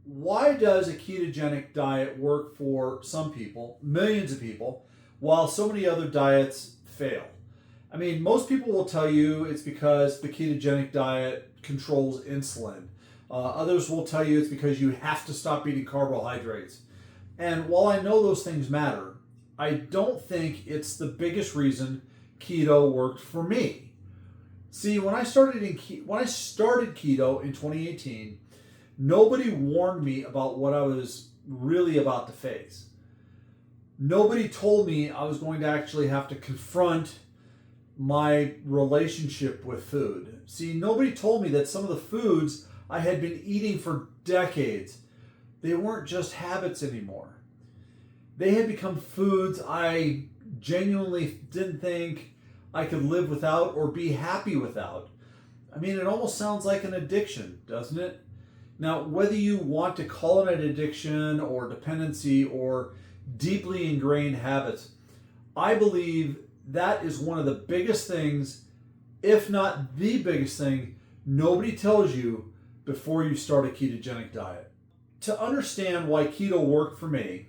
why does a ketogenic diet work for some people, millions of people, while so many other diets fail? I mean, most people will tell you it's because the ketogenic diet controls insulin. Others will tell you it's because you have to stop eating carbohydrates. And while I know those things matter, I don't think it's the biggest reason keto worked for me. See, when I started keto in 2018, nobody warned me about what I was really about to face. Nobody told me I was going to actually have to confront my relationship with food. See, nobody told me that some of the foods I had been eating for decades, they weren't just habits anymore. They had become foods I genuinely didn't think I could live without or be happy without. I mean, it almost sounds like an addiction, doesn't it? Now, whether you want to call it an addiction or dependency or deeply ingrained habits, I believe that is one of the biggest things, if not the biggest thing, nobody tells you before you start a ketogenic diet. To understand why keto worked for me,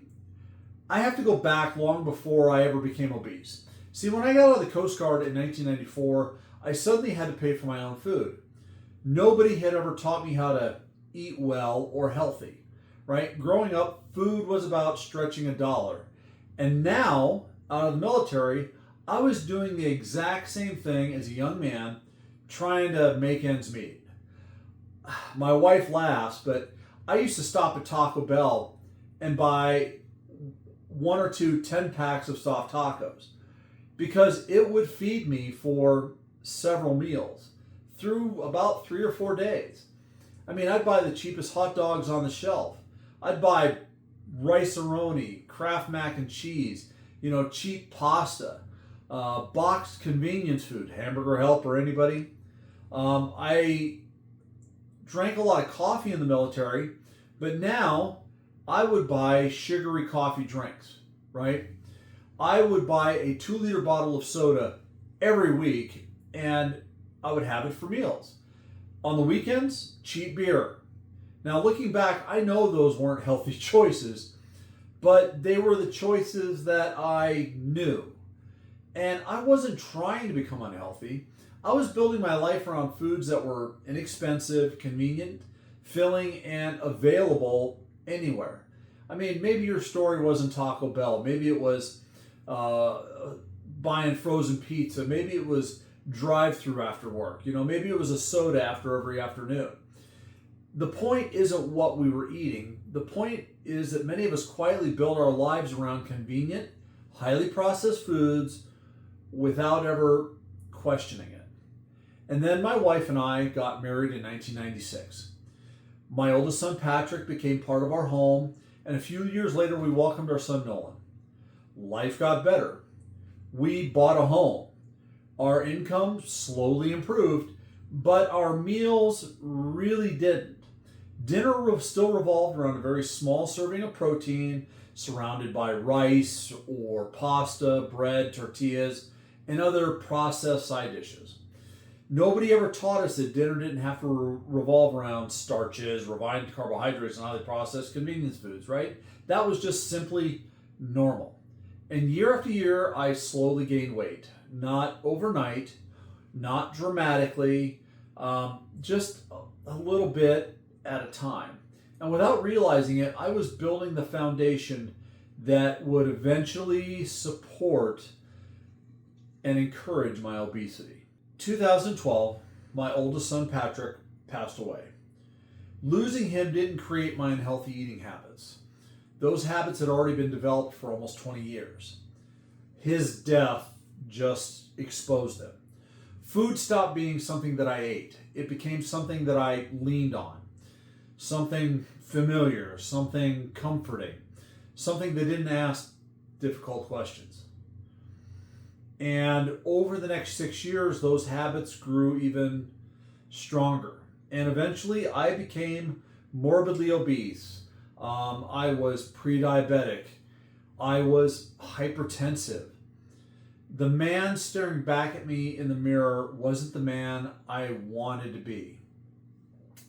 I have to go back long before I ever became obese. See, when I got out of the Coast Guard in 1994, I suddenly had to pay for my own food. Nobody had ever taught me how to eat well or healthy, right? Growing up, food was about stretching a dollar. And now, out of the military, I was doing the exact same thing as a young man, trying to make ends meet. My wife laughs, but I used to stop at Taco Bell and buy 1 or 2 10-packs of soft tacos because it would feed me for several meals through about 3 or 4 days. I mean, I'd buy the cheapest hot dogs on the shelf. I'd buy rice-a-roni, Kraft mac and cheese, cheap pasta, boxed convenience food, Hamburger Helper, anybody? I drank a lot of coffee in the military, but now I would buy sugary coffee drinks, right? I would buy a 2-liter bottle of soda every week, and I would have it for meals. On the weekends, cheap beer. Now, looking back, I know those weren't healthy choices, but they were the choices that I knew. And I wasn't trying to become unhealthy. I was building my life around foods that were inexpensive, convenient, filling, and available anywhere. I mean, maybe your story wasn't Taco Bell. Maybe it was buying frozen pizza. Maybe it was drive-through after work. Maybe it was a soda after every afternoon. The point isn't what we were eating. The point is that many of us quietly build our lives around convenient, highly processed foods without ever questioning it. And then my wife and I got married in 1996. My oldest son, Patrick, became part of our home, and a few years later, we welcomed our son, Nolan. Life got better. We bought a home. Our income slowly improved, but our meals really didn't. Dinner still revolved around a very small serving of protein, surrounded by rice or pasta, bread, tortillas, and other processed side dishes. Nobody ever taught us that dinner didn't have to revolve around starches, refined carbohydrates, and highly processed convenience foods, right? That was just simply normal. And year after year, I slowly gained weight. Not overnight, not dramatically, just a little bit at a time. And without realizing it, I was building the foundation that would eventually support and encourage my obesity. 2012, my oldest son Patrick passed away. Losing him didn't create my unhealthy eating habits. Those habits had already been developed for almost 20 years. His death just exposed them. Food stopped being something that I ate. It became something that I leaned on. Something familiar, something comforting, something that didn't ask difficult questions. And over the next 6 years, those habits grew even stronger. And eventually, I became morbidly obese. I was pre-diabetic. I was hypertensive. The man staring back at me in the mirror wasn't the man I wanted to be.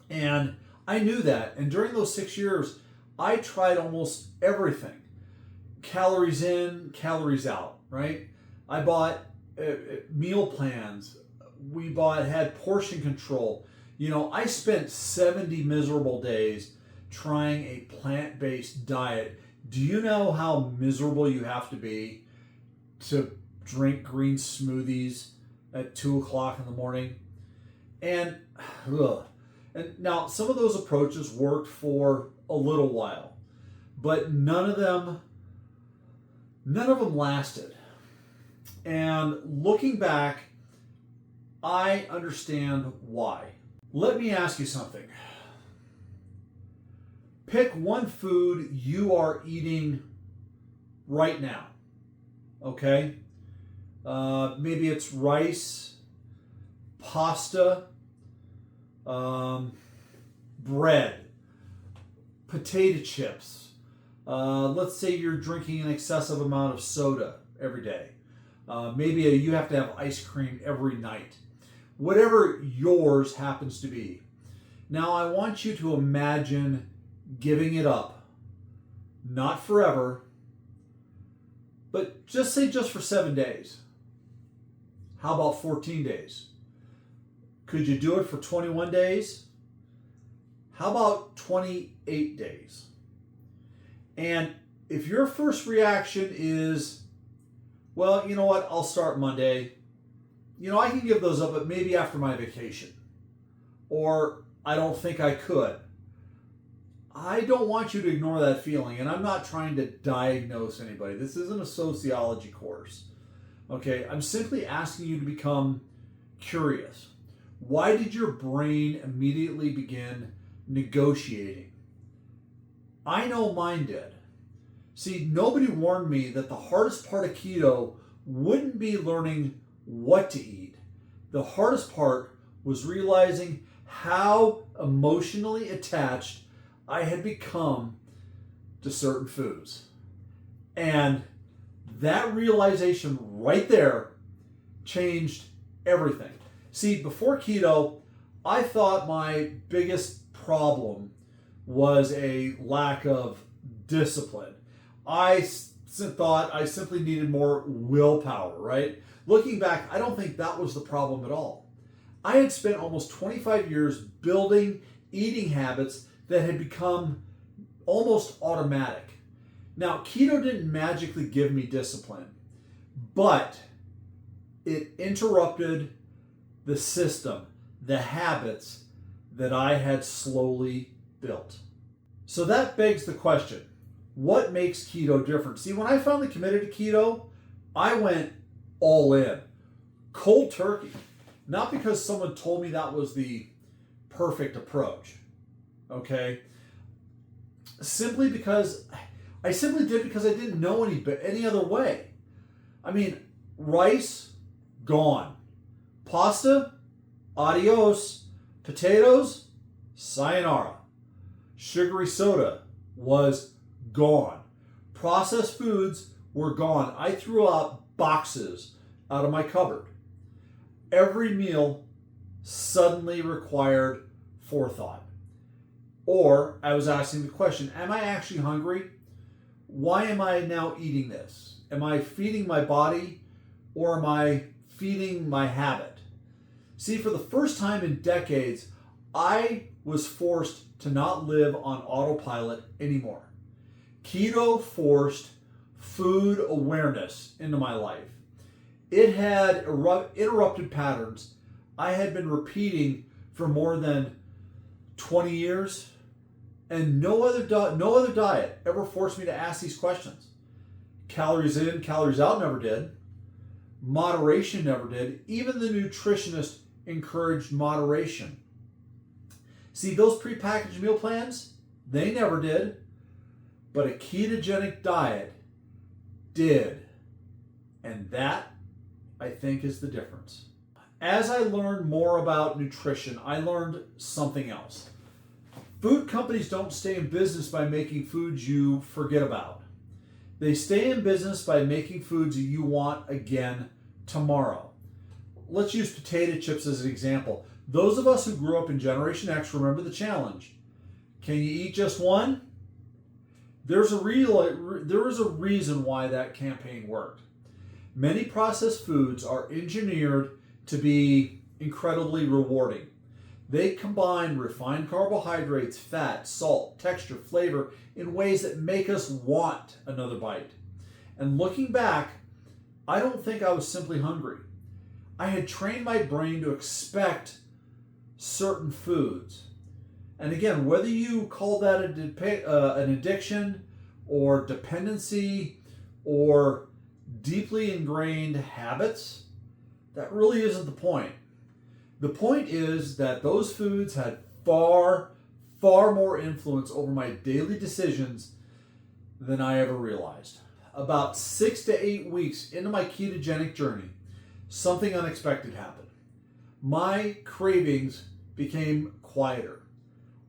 And I knew that. And during those 6 years, I tried almost everything. Calories in, calories out, right? I bought meal plans. Had portion control. I spent 70 miserable days trying a plant-based diet. Do you know how miserable you have to be to drink green smoothies at 2 o'clock in the morning? And now some of those approaches worked for a little while, but none of them lasted. And looking back, I understand why. Let me ask you something. Pick one food you are eating right now. Okay? Maybe it's rice, pasta, bread, potato chips. Let's say you're drinking an excessive amount of soda every day. Maybe you have to have ice cream every night. Whatever yours happens to be. Now I want you to imagine giving it up. Not forever, but just for 7 days. How about 14 days? Could you do it for 21 days? How about 28 days? And if your first reaction is, well, you know what, I'll start Monday. I can give those up, but maybe after my vacation. Or I don't think I could. I don't want you to ignore that feeling, and I'm not trying to diagnose anybody. This isn't a sociology course. Okay, I'm simply asking you to become curious. Why did your brain immediately begin negotiating? I know mine did. See, nobody warned me that the hardest part of keto wouldn't be learning what to eat. The hardest part was realizing how emotionally attached I had become to certain foods. And that realization right there changed everything. See, before keto, I thought my biggest problem was a lack of discipline. I thought I simply needed more willpower, right? Looking back, I don't think that was the problem at all. I had spent almost 25 years building eating habits that had become almost automatic. Now, keto didn't magically give me discipline, but it interrupted the system, the habits that I had slowly built. So that begs the question, what makes keto different? See, when I finally committed to keto, I went all in, cold turkey. Not because someone told me that was the perfect approach, okay? Simply because I didn't know any other way. I mean, rice, gone. Pasta, adios. Potatoes, sayonara. Sugary soda was gone. Processed foods were gone. I threw out boxes out of my cupboard. Every meal suddenly required forethought. Or I was asking the question, am I actually hungry? Why am I now eating this? Am I feeding my body or am I feeding my habit? See, for the first time in decades, I was forced to not live on autopilot anymore. Keto forced food awareness into my life. It had interrupted patterns I had been repeating for more than 20 years, and no other diet ever forced me to ask these questions. Calories in, calories out never did. Moderation never did. Even the nutritionist encouraged moderation. See, those prepackaged meal plans, they never did. But a ketogenic diet did. And that, I think, is the difference. As I learned more about nutrition, I learned something else. Food companies don't stay in business by making foods you forget about. They stay in business by making foods that you want again tomorrow. Let's use potato chips as an example. Those of us who grew up in Generation X remember the challenge. Can you eat just one? There is a reason why that campaign worked. Many processed foods are engineered to be incredibly rewarding. They combine refined carbohydrates, fat, salt, texture, flavor in ways that make us want another bite. And looking back, I don't think I was simply hungry. I had trained my brain to expect certain foods. And again, whether you call that an addiction or dependency or deeply ingrained habits, that really isn't the point. The point is that those foods had far, far more influence over my daily decisions than I ever realized. About 6 to 8 weeks into my ketogenic journey, something unexpected happened. My cravings became quieter.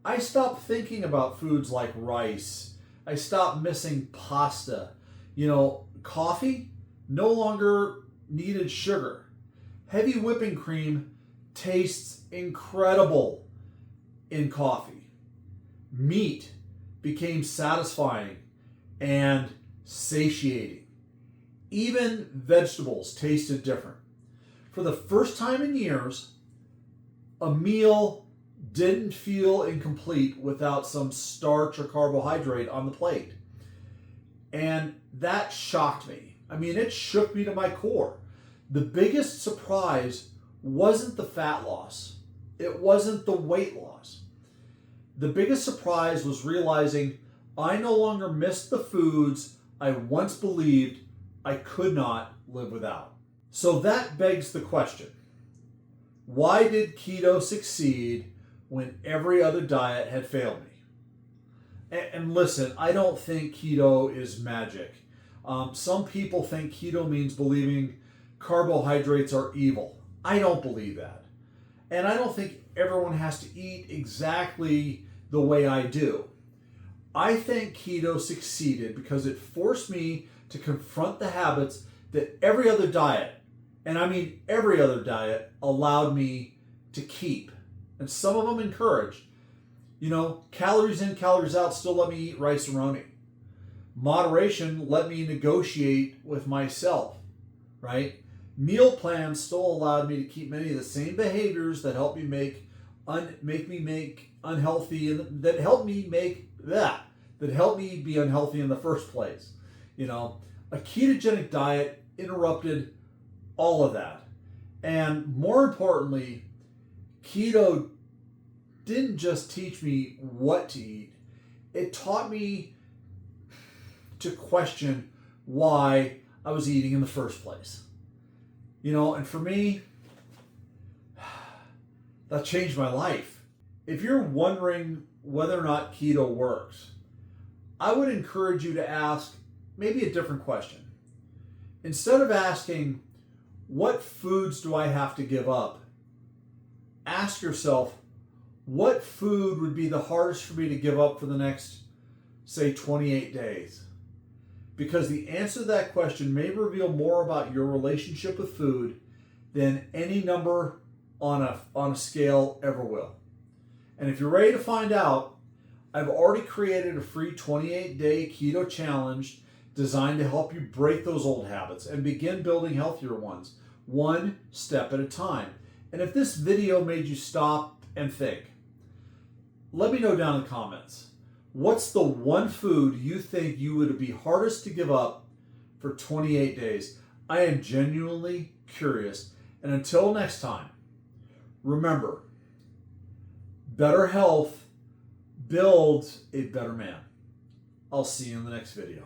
I stopped thinking about foods like rice. I stopped missing pasta. Coffee no longer needed sugar. Heavy whipping cream tastes incredible in coffee. Meat became satisfying and satiating. Even vegetables tasted different. For the first time in years, a meal didn't feel incomplete without some starch or carbohydrate on the plate. And that shocked me. It shook me to my core. The biggest surprise wasn't the fat loss. It wasn't the weight loss. The biggest surprise was realizing I no longer missed the foods I once believed I could not live without. So that begs the question, why did keto succeed when every other diet had failed me? And listen, I don't think keto is magic. Some people think keto means believing carbohydrates are evil. I don't believe that. And I don't think everyone has to eat exactly the way I do. I think keto succeeded because it forced me to confront the habits that every other diet, and I mean every other diet, allowed me to keep. And some of them encouraged. Calories in, calories out still let me eat rice-a-roni. Moderation let me negotiate with myself, right? Meal plans still allowed me to keep many of the same behaviors that helped me make unhealthy, and that helped me be unhealthy in the first place. A ketogenic diet interrupted all of that. And more importantly, keto didn't just teach me what to eat. It taught me to question why I was eating in the first place. And for me, that changed my life. If you're wondering whether or not keto works, I would encourage you to ask maybe a different question. Instead of asking, what foods do I have to give up? Ask yourself, what food would be the hardest for me to give up for the next, say, 28 days? Because the answer to that question may reveal more about your relationship with food than any number on a scale ever will. And if you're ready to find out, I've already created a free 28-day keto challenge designed to help you break those old habits and begin building healthier ones, one step at a time. And if this video made you stop and think, let me know down in the comments. What's the one food you think you would be hardest to give up for 28 days? I am genuinely curious. And until next time, remember, better health builds a better man. I'll see you in the next video.